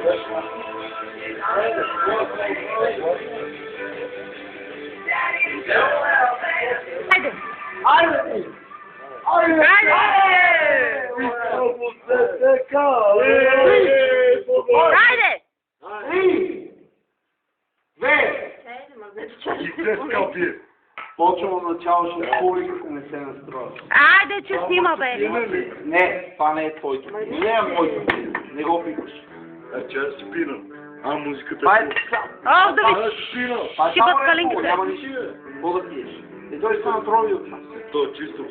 Haydi. Haydi. Haydi. Почвам от начало, ще хубави, ако не се настроя. Айде, че снима, бе. Не, това не е твоето. Не е моето. Не го пикаш. Значи аз спирам. А музиката Това е... е така. О, да Аз ви спирам. Това е шипат само калинките. няма нищо. Какво да пиеш? Той ще натрови от нас. То е чисто.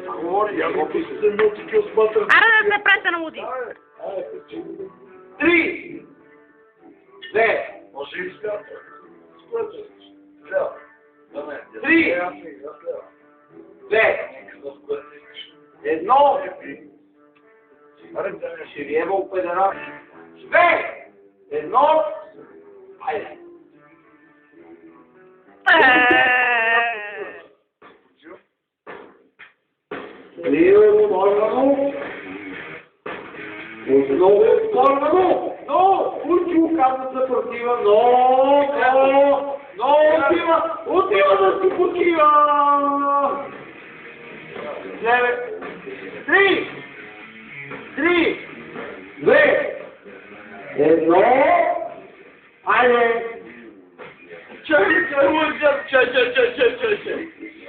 Това говори, Я я го го пишеш. писам много такива сматър. Аре да се прете на муди. 3, 2, Може и свято. 3, 2, 1. Ще ви ева педерат. 2, 1. Хайде. Лево, порвано. Много порвано. Но, Кучо каза за протива. Но, отива. Отива да си почива. 3, 2, 1. Хайде. Чай.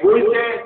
Уйте.